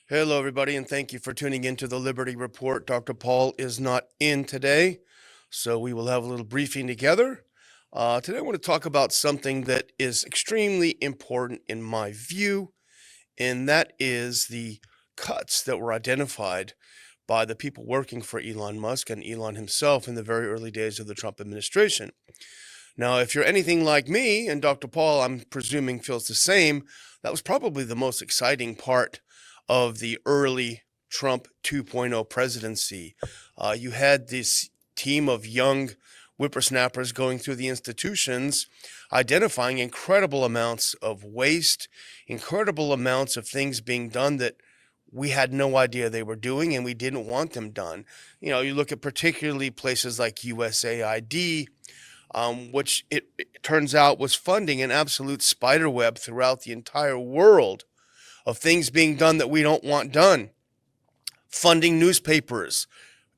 Hello, everybody, and thank you for tuning in to the Liberty Report. Dr. Paul is not in today, so we will have a little briefing together. Today, I want to talk about something that is extremely important in my view, and that is the cuts that were identified by the people working for Elon Musk and Elon himself in the very early days of the Trump administration. Now, if you're anything like me, and Dr. Paul, I'm presuming, feels the same, that was probably the most exciting part of the early Trump 2.0 presidency. You had this team of young whippersnappers going through the institutions, identifying incredible amounts of waste, incredible amounts of things being done that we had no idea they were doing and we didn't want them done. You look at particularly places like USAID, which it turns out was funding an absolute spider web throughout the entire world of things being done that we don't want done. Funding newspapers,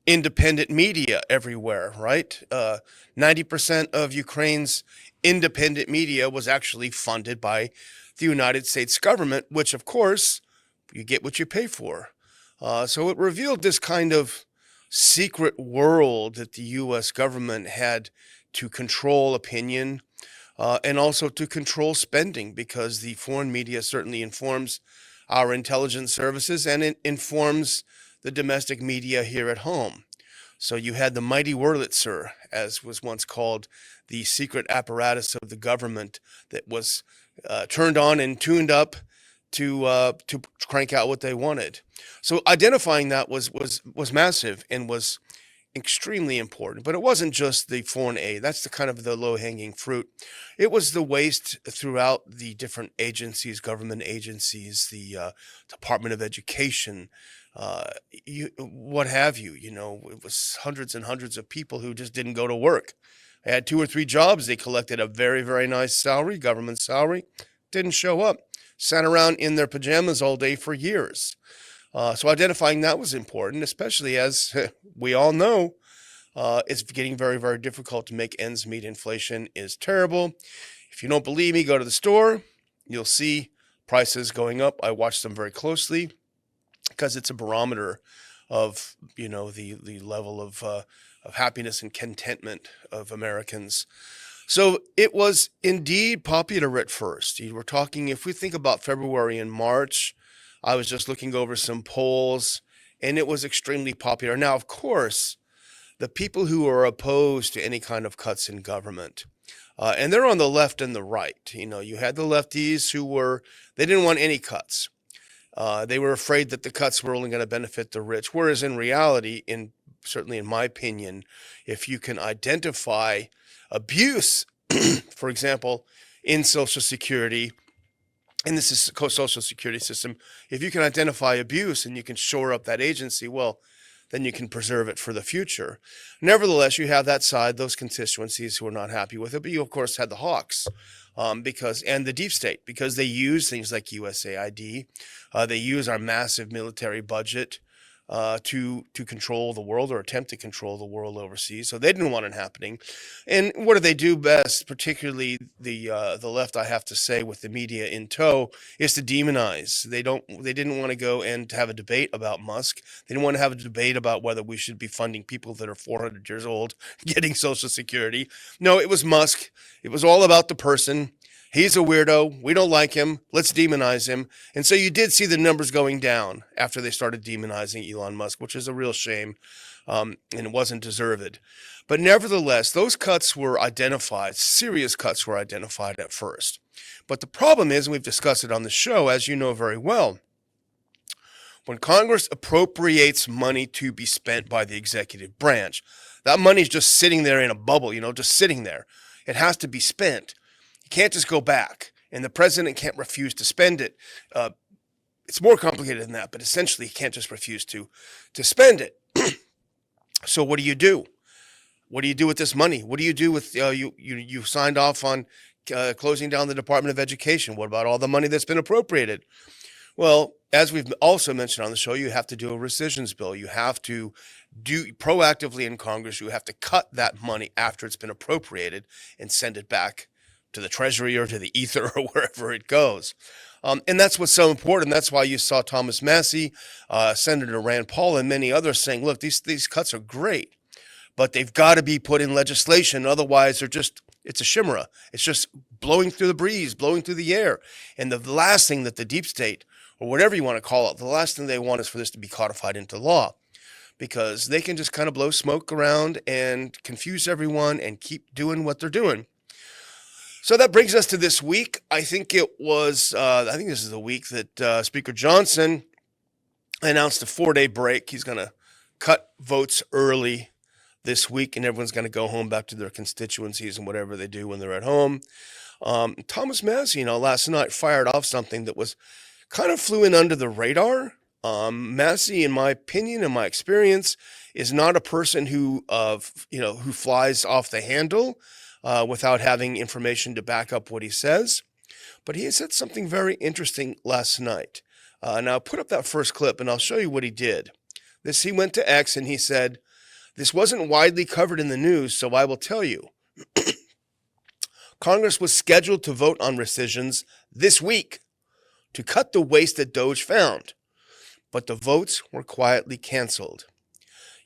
independent media everywhere, right? 90% of Ukraine's independent media was actually funded by the United States government, which, of course, you get what you pay for. So it revealed this kind of secret world that the U.S. government had to control opinion and also to control spending, because the foreign media certainly informs our intelligence services and it informs the domestic media here at home. So you had the mighty Wurlitzer, as was once called, the secret apparatus of the government that was turned on and tuned up to crank out what they wanted. So identifying that was massive and was extremely important. But it wasn't just the foreign aid. That's the kind of the low-hanging fruit. It was the waste throughout the different agencies, government agencies, the Department of Education, what have you. It was hundreds and hundreds of people who just didn't go to work. They had 2 or 3 jobs. They collected a very, very nice salary, government salary, didn't show up, sat around in their pajamas all day for years. So identifying that was important, especially as we all know, it's getting very, very difficult to make ends meet. Inflation is terrible. If you don't believe me, go to the store. You'll see prices going up. I watch them very closely because it's a barometer of, the level of happiness and contentment of Americans. So it was indeed popular at first. We're talking, if we think about February and March, I was just looking over some polls, and it was extremely popular. Now, of course, the people who are opposed to any kind of cuts in government, and they're on the left and the right. You had the lefties they didn't want any cuts. They were afraid that the cuts were only going to benefit the rich, whereas in reality, certainly in my opinion, if you can identify abuse, for example, in Social Security, and this is Social Security system, if you can identify abuse and you can shore up that agency, well, then you can preserve it for the future. Nevertheless, you have that side, those constituencies who are not happy with it, but you, of course, had the hawks and the deep state, because they use things like USAID. They use our massive military budget to control the world, or attempt to control the world overseas. So they didn't want it happening. And what do they do best, particularly the left, I have to say, with the media in tow, is to demonize. They didn't want to go and have a debate about Musk. They didn't want to have a debate about whether we should be funding people that are 400 years old getting Social Security. No, it was Musk. It was all about the person. He's a weirdo. We don't like him. Let's demonize him. And so you did see the numbers going down after they started demonizing Elon Musk, which is a real shame, and it wasn't deserved. But nevertheless, those cuts were identified, serious cuts were identified at first. But the problem is, and we've discussed it on the show, as you know very well, when Congress appropriates money to be spent by the executive branch, that money's just sitting there in a bubble, just sitting there. It has to be spent. You can't just go back, and the president can't refuse to spend it. It's more complicated than that, but essentially he can't just refuse to spend it. So what do you do? What do you do with this money? What do you do with you signed off on closing down the Department of Education? What about all the money that's been appropriated? Well, as we've also mentioned on the show, you have to do a rescissions bill. You have to do proactively in Congress. You have to cut that money after it's been appropriated and send it back to the Treasury or to the ether or wherever it goes. And that's what's so important. That's why you saw Thomas Massie, Senator Rand Paul, and many others saying, look, these cuts are great, but they've got to be put in legislation. Otherwise, it's a chimera. It's just blowing through the breeze, blowing through the air. And the last thing that the deep state, or whatever you want to call it, the last thing they want is for this to be codified into law, because they can just kind of blow smoke around and confuse everyone and keep doing what they're doing. So that brings us to this week. I think this is the week that Speaker Johnson announced a 4-day break. He's going to cut votes early this week, and everyone's going to go home back to their constituencies and whatever they do when they're at home. Thomas Massie, last night fired off something that was kind of flew in under the radar. Massie, in my opinion and my experience, is not a person who flies off the handle without having information to back up what he says. But he said something very interesting last night. Now, I'll put up that first clip, and I'll show you what he did. He went to X, and he said, "This wasn't widely covered in the news, so I will tell you. Congress was scheduled to vote on rescissions this week to cut the waste that DOGE found, but the votes were quietly canceled.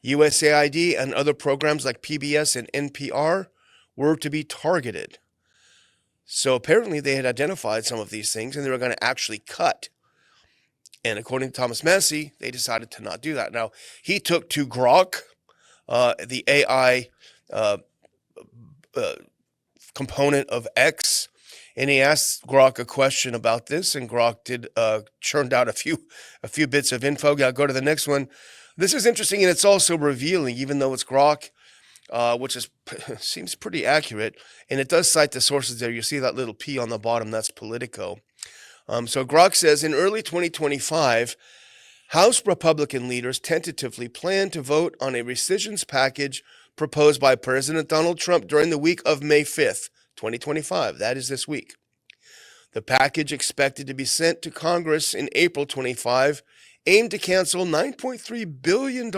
USAID and other programs like PBS and NPR were to be targeted." So apparently they had identified some of these things and they were going to actually cut. And according to Thomas Massie, they decided to not do that. Now, he took to Grok, the AI component of X, and he asked Grok a question about this, and Grok churned out a few bits of info. I'll go to the next one. This is interesting, and it's also revealing, even though it's Grok, which seems pretty accurate, and it does cite the sources there. You see that little P on the bottom, that's Politico. So Grok says, in early 2025, House Republican leaders tentatively plan to vote on a rescissions package proposed by President Donald Trump during the week of May 5th, 2025. That is this week. The package, expected to be sent to Congress in April 25, aimed to cancel $9.3 billion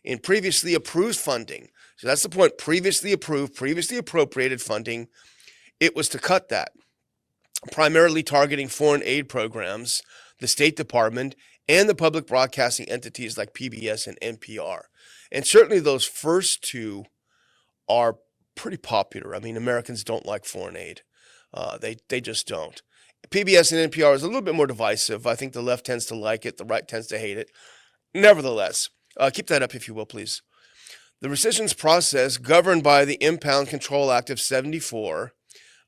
in previously approved funding. So that's the point. Previously approved, previously appropriated funding. It was to cut that, primarily targeting foreign aid programs, the State Department, and the public broadcasting entities like PBS and NPR. And certainly those first two are pretty popular. I mean, Americans don't like foreign aid. They just don't. PBS and NPR is a little bit more divisive. I think the left tends to like it. The right tends to hate it. Nevertheless, keep that up if you will, please. The rescissions process, governed by the Impound Control Act of 74,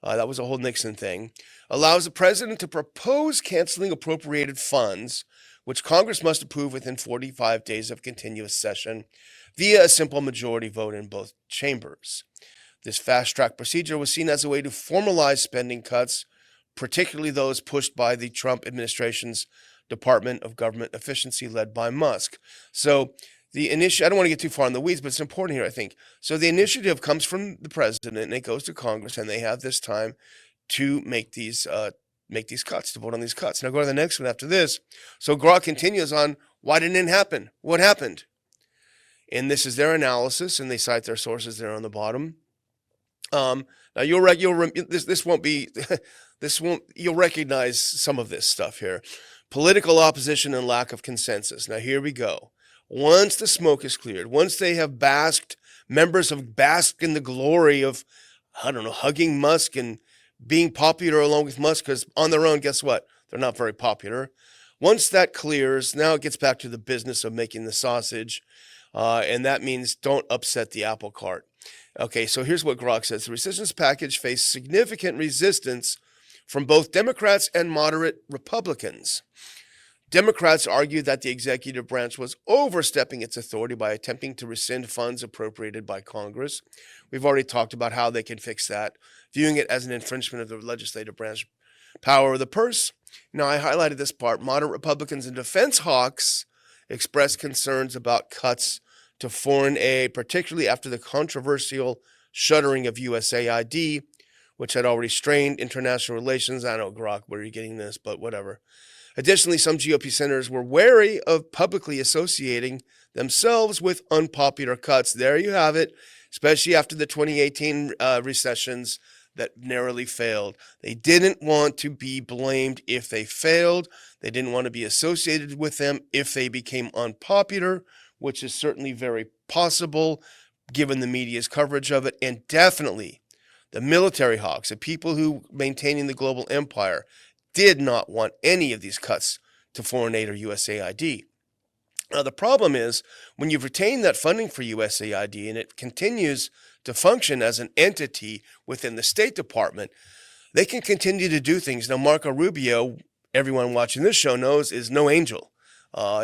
that was a whole Nixon thing, allows the president to propose canceling appropriated funds, which Congress must approve within 45 days of continuous session via a simple majority vote in both chambers. This fast-track procedure was seen as a way to formalize spending cuts, particularly those pushed by the Trump administration's Department of Government Efficiency led by Musk. So the initiative, I don't want to get too far in the weeds, but it's important here, I think. So the initiative comes from the president, and it goes to Congress, and they have this time to make these cuts, to vote on these cuts. Now go to the next one after this. So Grok continues on, why didn't it happen? What happened? And this is their analysis, and they cite their sources there on the bottom. Now you'll recognize some of this stuff here. Political opposition and lack of consensus. Now here we go. Once the smoke is cleared, once they have members have basked in the glory of, hugging Musk and being popular along with Musk, because on their own, guess what? They're not very popular. Once that clears, now it gets back to the business of making the sausage, and that means don't upset the apple cart. Okay, so here's what Grok says. The rescissions package faced significant resistance from both Democrats and moderate Republicans. Democrats argued that the executive branch was overstepping its authority by attempting to rescind funds appropriated by Congress. We've already talked about how they can fix that, viewing it as an infringement of the legislative branch power of the purse. Now, I highlighted this part. Moderate Republicans and defense hawks expressed concerns about cuts to foreign aid, particularly after the controversial shuttering of USAID, which had already strained international relations. I know, Grok, where are you getting this? But whatever. Additionally, some GOP senators were wary of publicly associating themselves with unpopular cuts. There you have it, especially after the 2018 recessions. that narrowly failed. They didn't want to be blamed if they failed. They didn't want to be associated with them if they became unpopular, which is certainly very possible given the media's coverage of it. And definitely the military hawks, the people who maintaining the global empire, did not want any of these cuts to foreign aid or USAID. Now, the problem is when you've retained that funding for USAID and it continues to function as an entity within the State Department, they can continue to do things. Now, Marco Rubio, everyone watching this show knows, is no angel.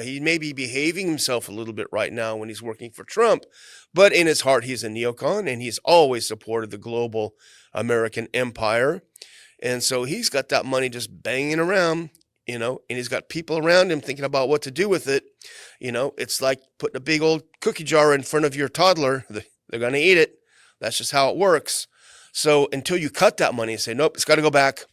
He may be behaving himself a little bit right now when he's working for Trump, but in his heart, he's a neocon, and he's always supported the global American empire. And so he's got that money just banging around, and he's got people around him thinking about what to do with it. It's like putting a big old cookie jar in front of your toddler. They're going to eat it. That's just how it works. So until you cut that money and say, nope, it's got to go back,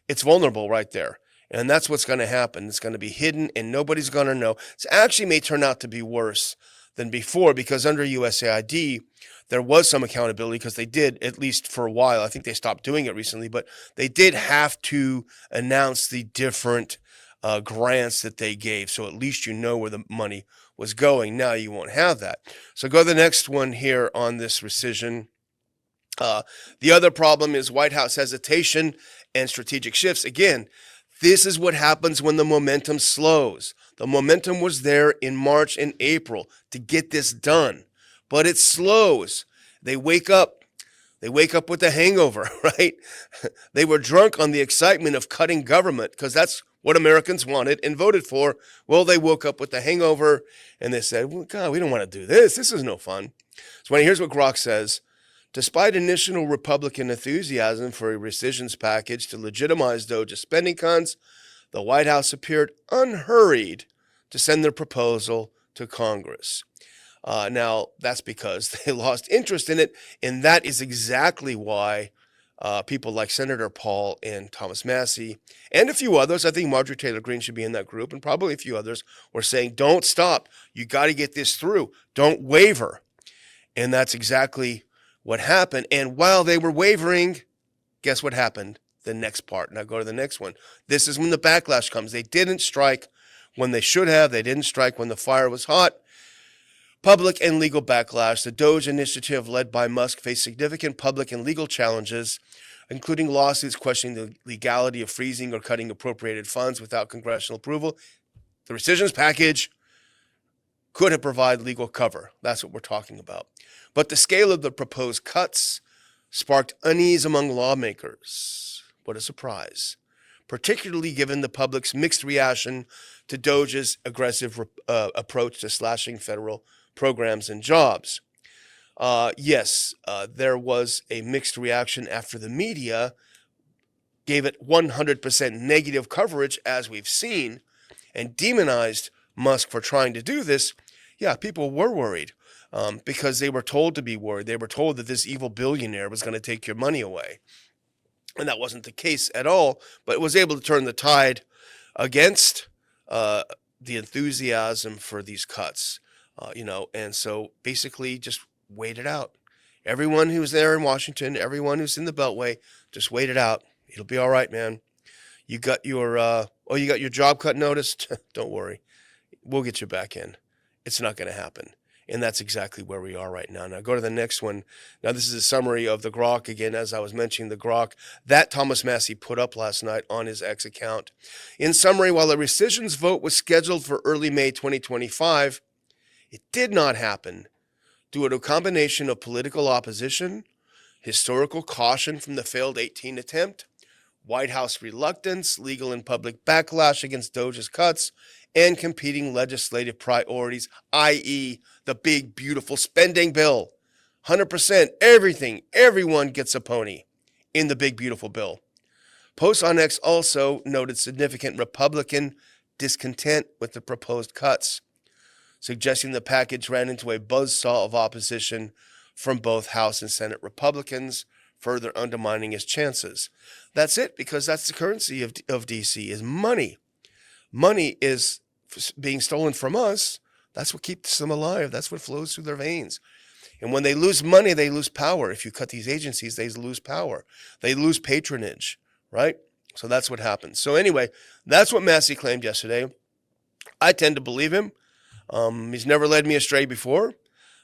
it's vulnerable right there. And that's what's going to happen. It's going to be hidden and nobody's going to know. It actually may turn out to be worse than before because under USAID, there was some accountability because they did, at least for a while. I think they stopped doing it recently, but they did have to announce the different grants that they gave. So at least you know where the money was going. Now you won't have that. So go to the next one here on this rescission. The other problem is White House hesitation and strategic shifts. Again, this is what happens when the momentum slows. The momentum was there in March and April to get this done, but it slows. They wake up with a hangover, right? They were drunk on the excitement of cutting government because that's what Americans wanted and voted for. Well, they woke up with a hangover and they said, well, God, we don't want to do this. This is no fun. So here's what Grok says. Despite initial Republican enthusiasm for a rescissions package to legitimize DOGE spending cuts, the White House appeared unhurried to send their proposal to Congress. Now, that's because they lost interest in it, and that is exactly why people like Senator Paul and Thomas Massie and a few others, I think Marjorie Taylor Greene should be in that group, and probably a few others, were saying, don't stop. You got to get this through. Don't waver. And that's exactly what happened. And while they were wavering, guess what happened? The next part. Now go to the next one. This is when the backlash comes. They didn't strike when they should have. They didn't strike when the fire was hot. Public and legal backlash. The DOGE initiative led by Musk faced significant public and legal challenges, including lawsuits questioning the legality of freezing or cutting appropriated funds without congressional approval. The rescissions package could have provided legal cover. That's what we're talking about. But the scale of the proposed cuts sparked unease among lawmakers. What a surprise, particularly given the public's mixed reaction to DOGE's aggressive approach to slashing federal programs and jobs. Yes, there was a mixed reaction after the media gave it 100% negative coverage, as we've seen, and demonized Musk for trying to do this. Yeah, people were worried because they were told to be worried. They were told that this evil billionaire was going to take your money away. And that wasn't the case at all, but it was able to turn the tide against the enthusiasm for these cuts, and so basically just wait it out. Everyone who's there in Washington, everyone who's in the Beltway, just wait it out. It'll be all right, man. You got your you got your job cut noticed? Don't worry. We'll get you back in. It's not going to happen. And that's exactly where we are right now. Now go to the next one. Now this is a summary of the Grok. Again, as I was mentioning, the Grok that Thomas Massie put up last night on his X account. In summary, while the rescissions vote was scheduled for early May 2025, it did not happen due to a combination of political opposition, historical caution from the failed 18 attempt, White House reluctance, legal and public backlash against DOGE's cuts, and competing legislative priorities, i.e. the big, beautiful spending bill. 100%, everything, everyone gets a pony in the big, beautiful bill. Posts on X also noted significant Republican discontent with the proposed cuts, suggesting the package ran into a buzzsaw of opposition from both House and Senate Republicans, further undermining his chances. That's it, because that's the currency of D.C. is money. Money is being stolen from us. That's what keeps them alive. That's what flows through their veins. And when they lose money, they lose power. If you cut these agencies, they lose power. They lose patronage, right? So that's what happens. So anyway, that's what Massie claimed yesterday. I tend to believe him. He's never led me astray before.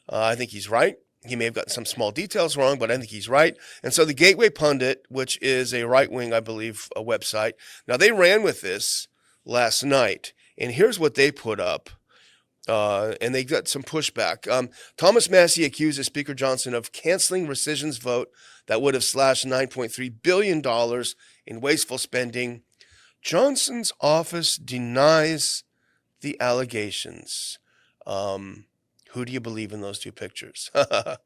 I think he's right. He may have gotten some small details wrong, but I think he's right. And so the Gateway Pundit, which is a right-wing, I believe, a website, now they ran with this last night. And here's what they put up. And they got some pushback. Thomas Massie accuses Speaker Johnson of canceling rescission's vote that would have slashed $9.3 billion in wasteful spending. Johnson's office denies the allegations. Who do you believe in those two pictures? And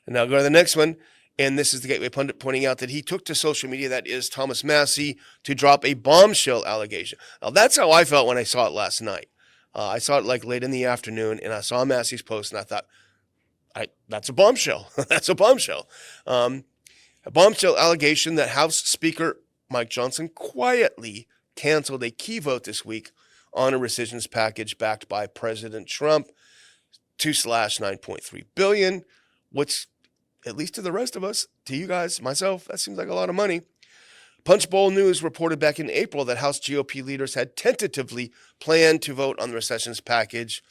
now go to the next one. And this is the Gateway Pundit pointing out that he took to social media, that is Thomas Massie, to drop a bombshell allegation. Now, that's how I felt when I saw it last night. I saw it like late in the afternoon, and I saw Massie's post, and I thought, that's a bombshell. That's a bombshell. A bombshell allegation that House Speaker Mike Johnson quietly canceled a key vote this week on a rescissions package backed by President Trump to slash $9.3 billion, which, at least to the rest of us, to you guys, myself, that seems like a lot of money. Punchbowl News reported back in April that House GOP leaders had tentatively planned to vote on the rescissions package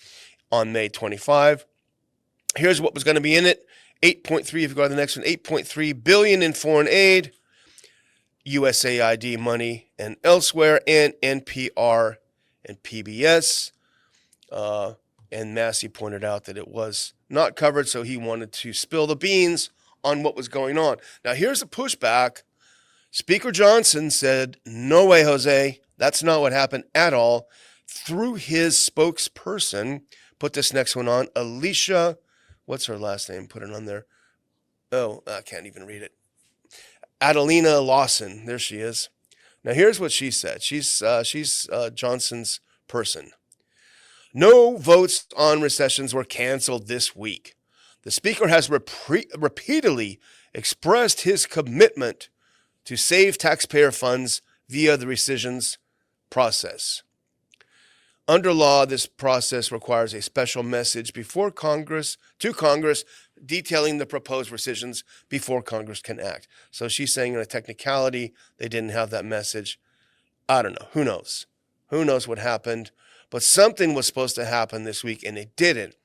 on May 25. Here's what was going to be in it. 8.3, if you go to the next one, 8.3 billion in foreign aid, USAID money and elsewhere, and NPR and PBS. And Massie pointed out that it was not covered, so he wanted to spill the beans on what was going on. Now, here's the pushback. Speaker Johnson said, no way, Jose. That's not what happened at all. Through his spokesperson, put this next one on, Alicia, what's her last name? Put it on there. Oh, I can't even read it. Adelina Lawson. There she is. Now, here's what she said. She's Johnson's person. No votes on recessions were canceled this week. The speaker has repeatedly expressed his commitment to save taxpayer funds via the rescissions process. Under law, this process requires a special message before Congress, detailing the proposed rescissions before Congress can act. So she's saying in a technicality, they didn't have that message. I don't know. Who knows? Who knows what happened? But something was supposed to happen this week, and it didn't.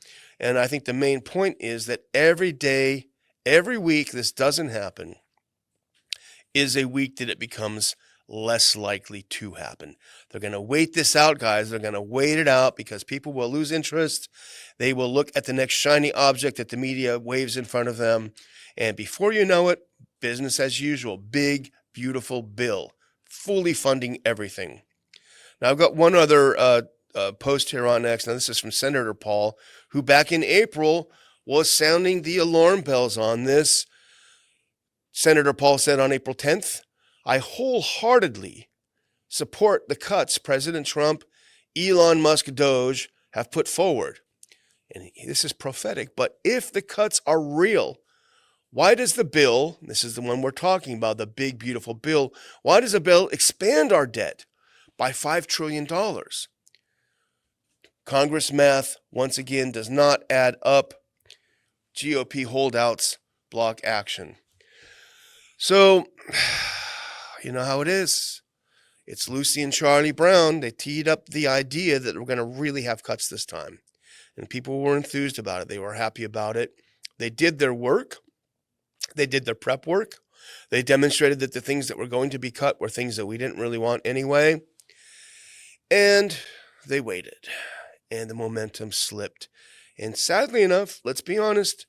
And I think the main point is that every day, every week this doesn't happen is a week that it becomes less likely to happen. They're going to wait this out, guys. They're going to wait it out because people will lose interest. They will look at the next shiny object that the media waves in front of them. And before you know it, business as usual. Big, beautiful bill, fully funding everything. Now, I've got one other post here on X. Now, this is from Senator Paul, who back in April was sounding the alarm bells on this. Senator Paul said on April 10th, I wholeheartedly support the cuts President Trump, Elon Musk, DOGE have put forward. And this is prophetic, but if the cuts are real, why does the bill, this is the one we're talking about, the big, beautiful bill, why does the bill expand our debt by $5 trillion? Congress math, once again, does not add up. GOP holdouts block action. So, you know how it is. It's Lucy and Charlie Brown. They teed up the idea that we're going to really have cuts this time. And people were enthused about it. They were happy about it. They did their work. They did their prep work. They demonstrated that the things that were going to be cut were things that we didn't really want anyway. And they waited. And the momentum slipped. And sadly enough, let's be honest,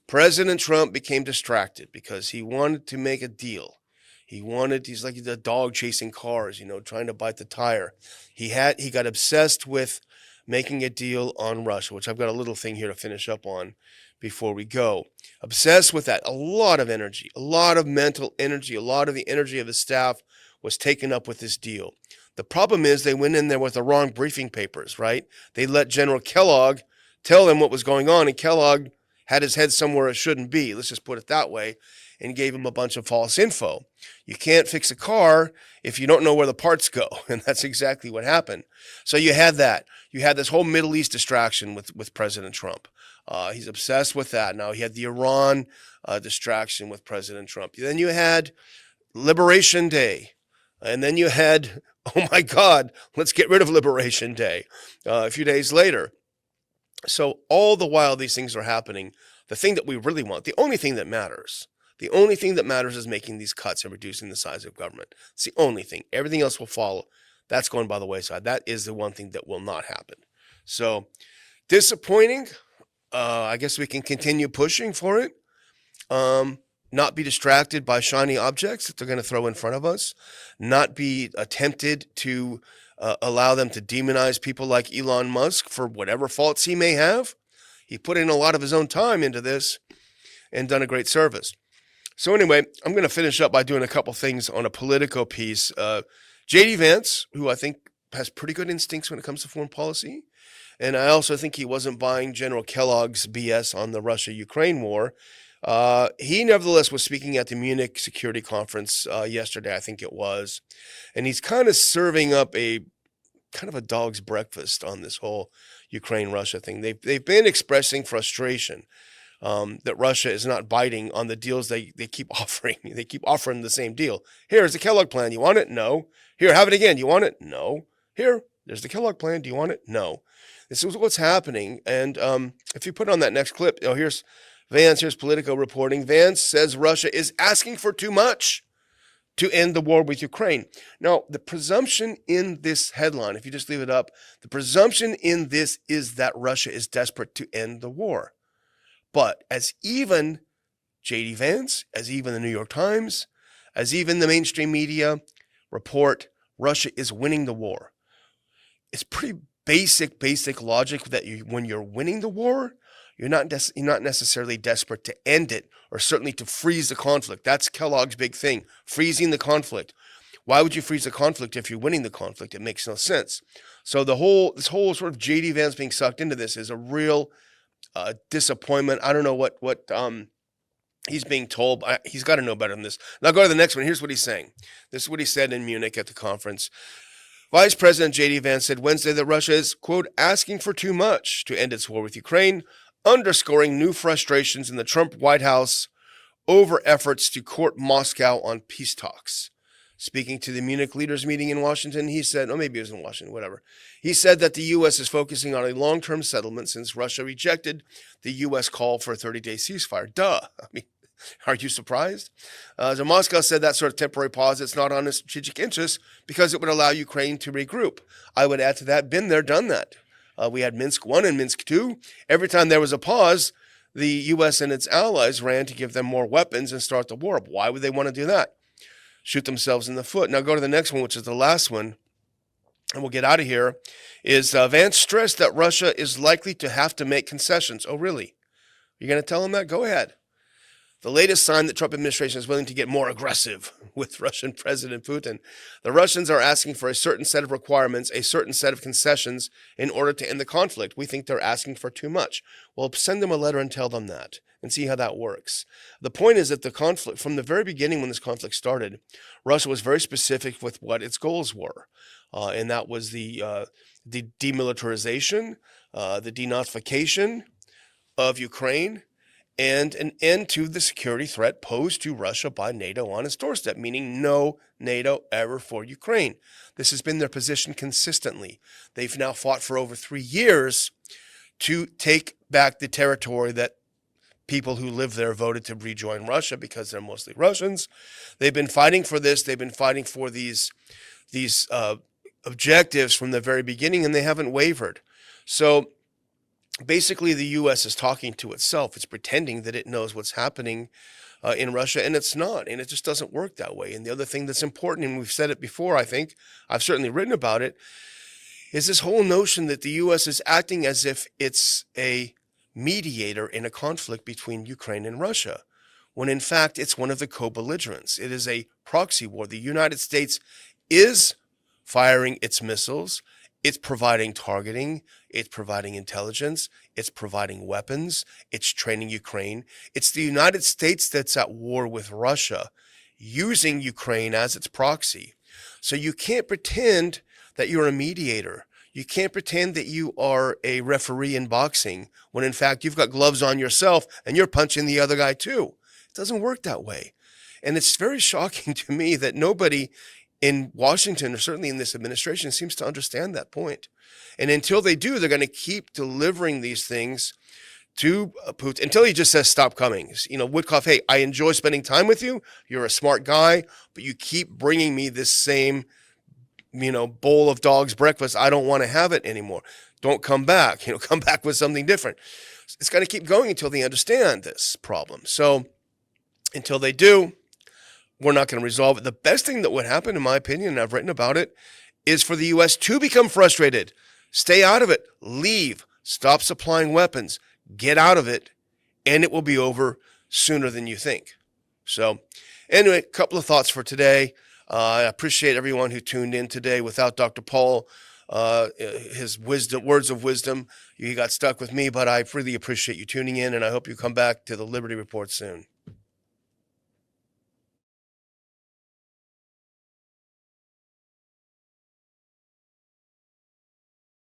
President Trump became distracted because he wanted to make a deal. He's like the dog chasing cars, trying to bite the tire. He got obsessed with making a deal on Russia, which I've got a little thing here to finish up on before we go. Obsessed with that. A lot of energy, a lot of mental energy, a lot of the energy of his staff was taken up with this deal. The problem is they went in there with the wrong briefing papers, right? They let General Kellogg tell them what was going on, and Kellogg had his head somewhere it shouldn't be, let's just put it that way, and gave him a bunch of false info. You can't fix a car if you don't know where the parts go, and that's exactly what happened. So you had that. You had this whole Middle East distraction with President Trump. He's obsessed with that. Now, he had the Iran distraction with President Trump. Then you had Liberation Day. And then you had, oh my God, let's get rid of Liberation Day a few days later. So all the while these things are happening, the thing that we really want, the only thing that matters is making these cuts and reducing the size of government. It's the only thing. Everything else will follow. That's going by the wayside. That is the one thing that will not happen. So disappointing. I guess we can continue pushing for it. Not be distracted by shiny objects that they're going to throw in front of us. Not be tempted to allow them to demonize people like Elon Musk for whatever faults he may have. He put in a lot of his own time into this and done a great service. So anyway, I'm going to finish up by doing a couple things on a Politico piece. J.D. Vance, who I think has pretty good instincts when it comes to foreign policy. And I also think he wasn't buying General Kellogg's BS on the Russia-Ukraine war. He nevertheless was speaking at the Munich Security Conference yesterday, I think it was. And he's kind of serving up a kind of a dog's breakfast on this whole Ukraine-Russia thing. They've been expressing frustration that Russia is not biting on the deals they keep offering. They keep offering the same deal. Here's the Kellogg plan. You want it? No. Here, have it again. You want it? No. Here, there's the Kellogg plan. Do you want it? No. This is what's happening. And if you put on that next clip, here's Vance, here's Politico reporting. Vance says Russia is asking for too much to end the war with Ukraine. Now, the presumption in this headline, if you just leave it up, the presumption in this is that Russia is desperate to end the war. But as even J.D. Vance, as even the New York Times, as even the mainstream media report, Russia is winning the war. It's pretty basic logic that when you're winning the war, you're not necessarily desperate to end it or certainly to freeze the conflict. That's Kellogg's big thing, freezing the conflict. Why would you freeze the conflict if you're winning the conflict? It makes no sense. So this whole sort of J.D. Vance being sucked into this is a real disappointment. I don't know what he's being told. He's got to know better than this. Now go to the next one. Here's what he's saying. This is what he said in Munich at the conference. Vice President J.D. Vance said Wednesday that Russia is, quote, asking for too much to end its war with Ukraine, underscoring new frustrations in the Trump White House over efforts to court Moscow on peace talks. Speaking to the Munich leaders meeting in Washington, he said, maybe it was in Washington, whatever. He said that the U.S. is focusing on a long-term settlement since Russia rejected the U.S. call for a 30-day ceasefire. Duh. I mean, are you surprised? So Moscow said that sort of temporary pause, it's not on its strategic interest because it would allow Ukraine to regroup. I would add to that, been there, done that. We had Minsk 1 and Minsk 2. Every time there was a pause, the U.S. and its allies ran to give them more weapons and start the war. Why would they want to do that? Shoot themselves in the foot. Now go to the next one, which is the last one, and we'll get out of here, is Vance stressed that Russia is likely to have to make concessions. Oh, really? You're going to tell them that? Go ahead. The latest sign that Trump administration is willing to get more aggressive with Russian President Putin. The Russians are asking for a certain set of requirements, a certain set of concessions in order to end the conflict. We think they're asking for too much. Well, send them a letter and tell them that and see how that works. The point is that the conflict, from the very beginning when this conflict started, Russia was very specific with what its goals were. And that was the demilitarization, the denazification of Ukraine, and an end to the security threat posed to Russia by NATO on its doorstep, meaning no NATO ever for Ukraine. This has been their position consistently. They've now fought for over 3 years to take back the territory that people who live there voted to rejoin Russia because they're mostly Russians. They've been fighting for this. They've been fighting for these objectives from the very beginning, and they haven't wavered. So basically, the U.S. is talking to itself. It's pretending that it knows what's happening in Russia, and it's not, and it just doesn't work that way. And the other thing that's important, and we've said it before, I think, I've certainly written about it, is this whole notion that the U.S. is acting as if it's a mediator in a conflict between Ukraine and Russia, when in fact it's one of the co-belligerents. It is a proxy war. The United States is firing its missiles. It's providing targeting, it's providing intelligence, it's providing weapons, it's training Ukraine. It's the United States that's at war with Russia, using Ukraine as its proxy. So you can't pretend that you're a mediator. You can't pretend that you are a referee in boxing when in fact you've got gloves on yourself and you're punching the other guy too. It doesn't work that way. And it's very shocking to me that nobody in Washington, or certainly in this administration, seems to understand that point. And until they do, they're going to keep delivering these things to Putin until he just says, stop coming. Woodcock, hey, I enjoy spending time with you. You're a smart guy, but you keep bringing me this same, bowl of dog's breakfast. I don't want to have it anymore. Don't come back, come back with something different. It's going to keep going until they understand this problem. So until they do, we're not going to resolve it. The best thing that would happen, in my opinion, and I've written about it, is for the U.S. to become frustrated. Stay out of it. Leave. Stop supplying weapons. Get out of it, and it will be over sooner than you think. So anyway, a couple of thoughts for today. I appreciate everyone who tuned in today. Without Dr. Paul, his words of wisdom, you got stuck with me, but I really appreciate you tuning in, and I hope you come back to the Liberty Report soon.